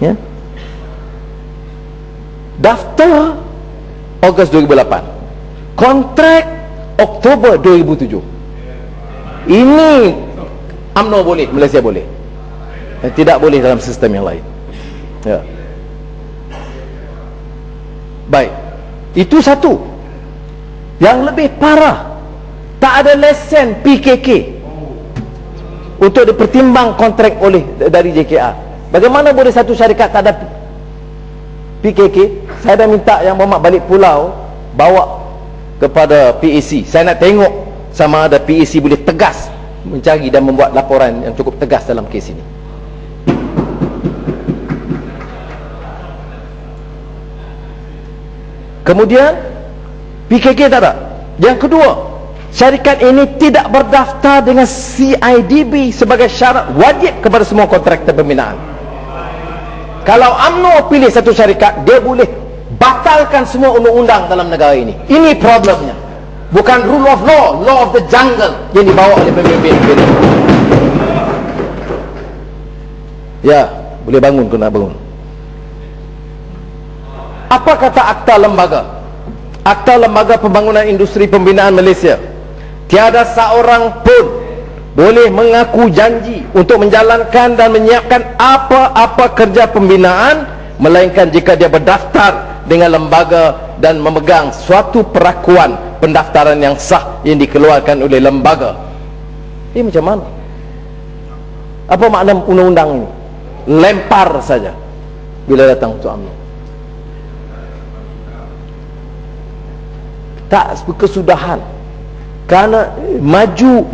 Ya. Daftar Ogos 2008, kontrak Oktober 2007. Ini UMNO boleh, Malaysia boleh, tidak boleh dalam sistem yang lain. Ya. Baik, itu satu. Yang lebih parah, tak ada lesen PKK untuk dipertimbang kontrak oleh dari JKR. Bagaimana boleh satu syarikat tak ada PKK? Saya dah minta yang Muhammad balik pulau bawa kepada PAC. Saya nak tengok sama ada PAC boleh tegas mencari dan membuat laporan yang cukup tegas dalam kes ini. Kemudian PKK tak ada. Yang kedua, syarikat ini tidak berdaftar dengan CIDB sebagai syarat wajib kepada semua kontraktor pembinaan. Kalau UMNO pilih satu syarikat, dia boleh batalkan semua undang-undang dalam negara ini. Ini problemnya. Bukan rule of law, law of the jungle yang dibawa oleh pemimpin ini. Ya, boleh bangun kena bangun. Apa kata Akta Lembaga? Akta Lembaga Pembangunan Industri Pembinaan Malaysia. Tiada seorang pun boleh mengaku janji untuk menjalankan dan menyiapkan apa-apa kerja pembinaan melainkan jika dia berdaftar dengan lembaga dan memegang suatu perakuan pendaftaran yang sah yang dikeluarkan oleh lembaga. Ini macam mana? Apa makna undang-undang ini? Lempar saja bila datang untuk UMNO. Tak kesudahan. Kerana maju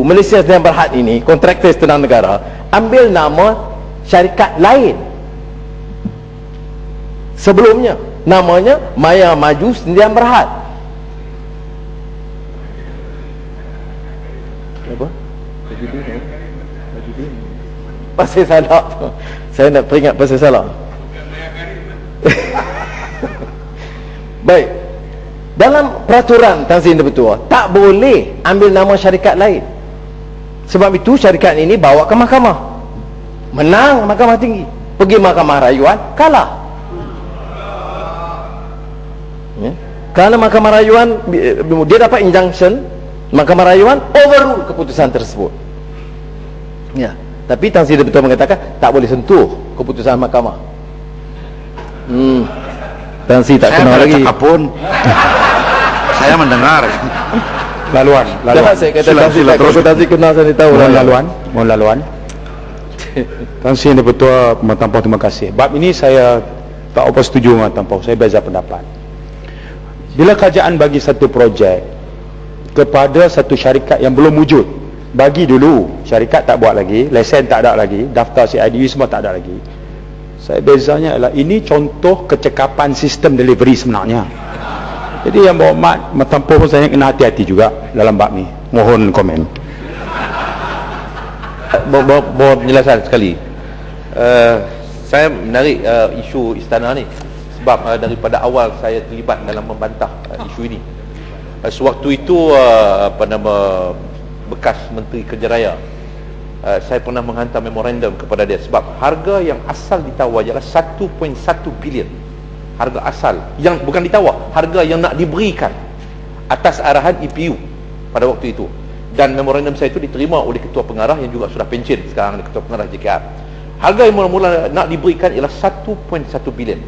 Malaysia Sdn Bhd ini, kontraktor setengah negara, ambil nama syarikat lain. Sebelumnya namanya Maya Maju Sdn Bhd. Apa? Pasal salah. Saya nak peringat pasal salah. Baik. Dalam peraturan Tan Sri Bertua tak boleh ambil nama syarikat lain. Sebab itu syarikat ini bawa ke mahkamah, menang mahkamah tinggi, pergi mahkamah rayuan, kalah. Ya. Kerana mahkamah rayuan dia dapat injunction, mahkamah rayuan overrule keputusan tersebut. Ya. Tapi Tan Sri Bertua mengatakan tak boleh sentuh keputusan mahkamah. Tan Sri tak kenal lagi. Saya mendengar. Laluan. Saya kata Tan Sri kenal, saya tahu. Mohon laluan. Tan Sri Bertua Matampau, terima kasih. Bab ini saya tak apa setuju dengan Matampau. Saya beza pendapat. Bila kerajaan bagi satu projek kepada satu syarikat yang belum wujud, bagi dulu, syarikat tak buat lagi, lesen tak ada lagi, daftar CIDB semua tak ada lagi. Saya bezanya adalah ini contoh kecekapan sistem delivery sebenarnya. Jadi yang berhormat Matampau pun saya kena hati-hati juga dalam bab ni. Mohon komen. Mohon penjelasan sekali. Saya menarik isu istana ni sebab daripada awal saya terlibat dalam membantah isu ini. Sewaktu itu bekas Menteri Kerja Raya, saya pernah menghantar memorandum kepada dia sebab harga yang asal ditawar ialah 1.1 bilion. Harga asal yang bukan ditawar, harga yang nak diberikan atas arahan EPU pada waktu itu. Dan memorandum saya itu diterima oleh Ketua Pengarah yang juga sudah pencen sekarang, Ketua Pengarah JKR. Harga yang mula-mula nak diberikan ialah 1.1 bilion.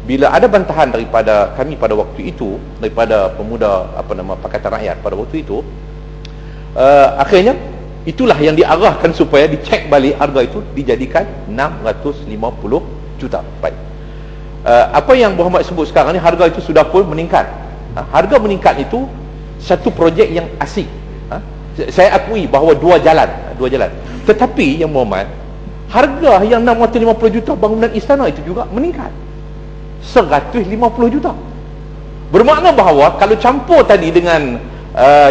Bila ada bantahan daripada kami pada waktu itu, daripada pemuda Pakatan Rakyat pada waktu itu, akhirnya itulah yang diarahkan supaya dicek balik harga itu dijadikan 650 juta. Baik. Apa yang Muhammad sebut sekarang ni, harga itu sudah pun meningkat. Harga meningkat itu satu projek yang asing. Saya akui bahawa dua jalan. Tetapi yang Muhammad, harga yang 650 juta bangunan istana itu juga meningkat 150 juta. Bermakna bahawa kalau campur tadi dengan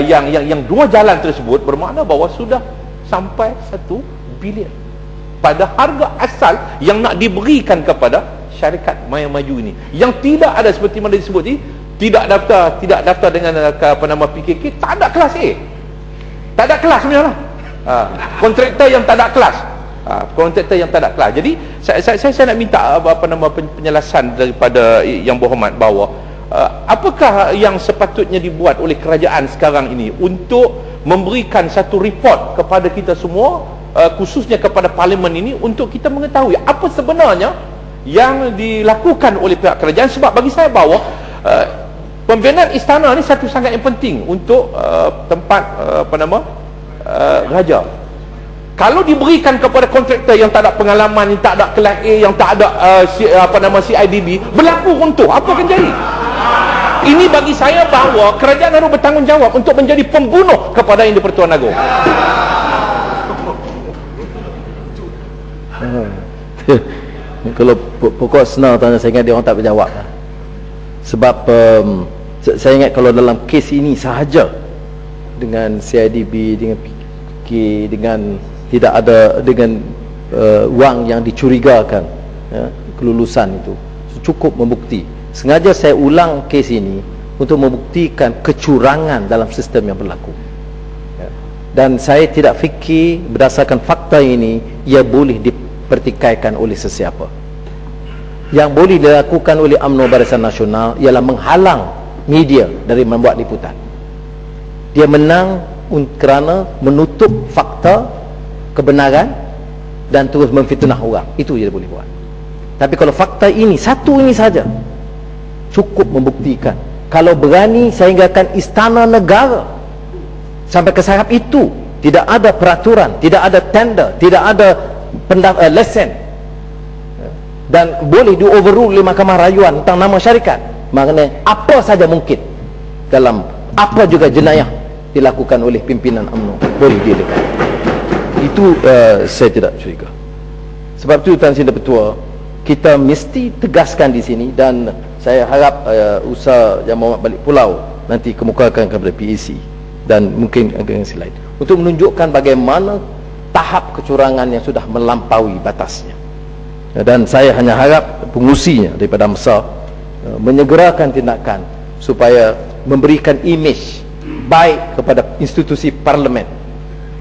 yang dua jalan tersebut, bermakna bahawa sudah sampai 1 bilion pada harga asal yang nak diberikan kepada syarikat Maya Maju ini, yang tidak ada seperti mana disebut ni, tidak daftar dengan PKK, tak ada kelas A, tak ada kelas sebenarnya. Kontraktor yang tak ada kelas, kontraktor yang tak ada kelas. Jadi saya nak minta penjelasan daripada Yang Berhormat bahawa apakah yang sepatutnya dibuat oleh kerajaan sekarang ini untuk memberikan satu report kepada kita semua, khususnya kepada parlimen ini, untuk kita mengetahui apa sebenarnya yang dilakukan oleh pihak kerajaan. Sebab bagi saya bahawa pembinaan istana ni satu sangat yang penting untuk tempat raja. Kalau diberikan kepada kontraktor yang tak ada pengalaman, yang tak ada kelas A, yang tak ada CIDB, berlaku runtuh, apa akan jadi? Ini bagi saya bahawa kerajaan harus bertanggungjawab untuk menjadi pembunuh kepada Yang di-Pertuan Agong. Kalau pokok senang tanya, saya ingat dia orang tak berjawab. Sebab saya ingat kalau dalam kes ini sahaja, dengan CIDB, dengan PK, dengan tidak ada, dengan wang yang dicurigakan, kelulusan itu cukup membukti. Sengaja saya ulang kes ini untuk membuktikan kecurangan dalam sistem yang berlaku, dan saya tidak fikir berdasarkan fakta ini ia boleh dipertikaikan oleh sesiapa. Yang boleh dilakukan oleh UMNO Barisan Nasional ialah menghalang media dari membuat liputan. Dia menang kerana menutup fakta, kebenaran, dan terus memfitnah orang. Itu dia boleh buat. Tapi kalau fakta ini, satu ini saja, cukup membuktikan. Kalau berani sehinggakan istana negara sampai ke tahap itu, tidak ada peraturan, tidak ada tender, tidak ada lesen, dan boleh di-overrule oleh Mahkamah Rayuan tentang nama syarikat, maknanya apa saja mungkin dalam apa juga jenayah dilakukan oleh pimpinan UMNO boleh dilakukan. Itu saya tidak curiga. Sebab itu Tan Sri Ketua, kita mesti tegaskan di sini, dan saya harap usaha Yang Berhormat balik pulau nanti kemukakan kepada PAC dan mungkin agensi lain untuk menunjukkan bagaimana tahap kecurangan yang sudah melampaui batasnya. Dan saya hanya harap pengusinya daripada AMSA menyegerakan tindakan supaya memberikan imej baik kepada institusi parlimen.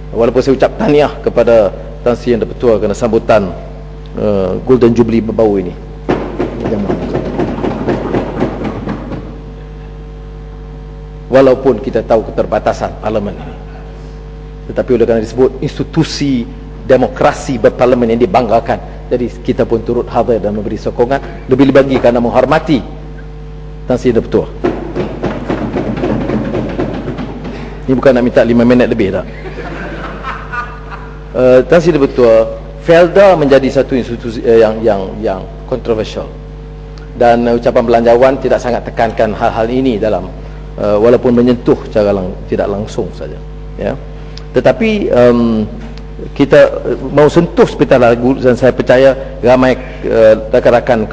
Walaupun saya ucap tahniah kepada Tan Sri Yang di-Pertua kerana sambutan Golden Jubilee baru ini. Walaupun kita tahu keterbatasan parlimen ini, tetapi oleh kerana disebut institusi demokrasi berparlimen yang dibanggakan, jadi kita pun turut hadir dan memberi sokongan, lebih lagi kerana menghormati Tan Sri di-Pertua. Ini bukan nak minta 5 minit lebih tak. Tan Sri di-Pertua, Felda menjadi satu institusi yang kontroversial, dan ucapan belanjawan tidak sangat tekankan hal-hal ini dalam walaupun menyentuh secara tidak langsung saja, ya. Tetapi kita mau sentuh sepital lagu, dan saya percaya ramai rakan-rakan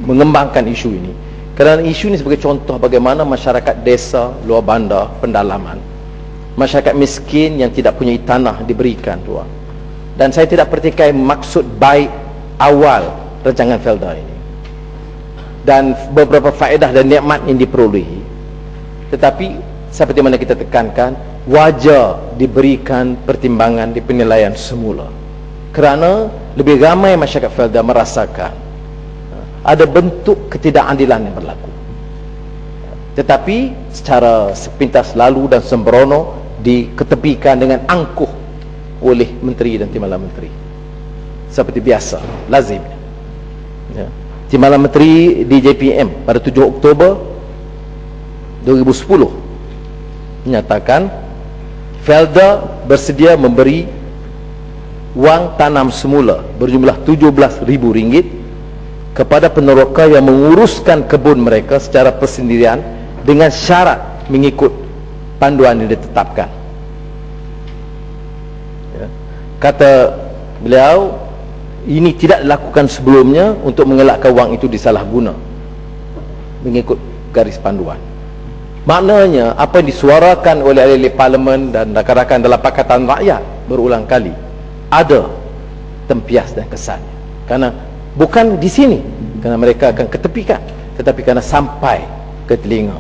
mengembangkan isu ini, kerana isu ini sebagai contoh bagaimana masyarakat desa, luar bandar, pendalaman, masyarakat miskin yang tidak punya tanah diberikan ruang. Dan saya tidak pertikai maksud baik awal rancangan Felda ini dan beberapa faedah dan nikmat yang diperolehi, tetapi seperti mana kita tekankan, wajar diberikan pertimbangan di penilaian semula, kerana lebih ramai masyarakat Felda merasakan ada bentuk ketidakadilan yang berlaku, tetapi secara sepintas lalu dan sembrono diketepikan dengan angkuh oleh menteri dan timbalan menteri seperti biasa, lazim, ya. Timbalan menteri di JPM pada 7 Oktober 2010 menyatakan Felda bersedia memberi wang tanam semula berjumlah RM17,000 kepada peneroka yang menguruskan kebun mereka secara persendirian dengan syarat mengikut panduan yang ditetapkan, ya. Kata beliau, ini tidak dilakukan sebelumnya untuk mengelakkan wang itu disalahguna mengikut garis panduan. Maknanya apa yang disuarakan oleh ahli parlimen dan rakan-rakan dalam Pakatan Rakyat berulang kali ada tempias dan kesannya, kerana bukan di sini kerana mereka akan ketepikan, tetapi kerana sampai ke telinga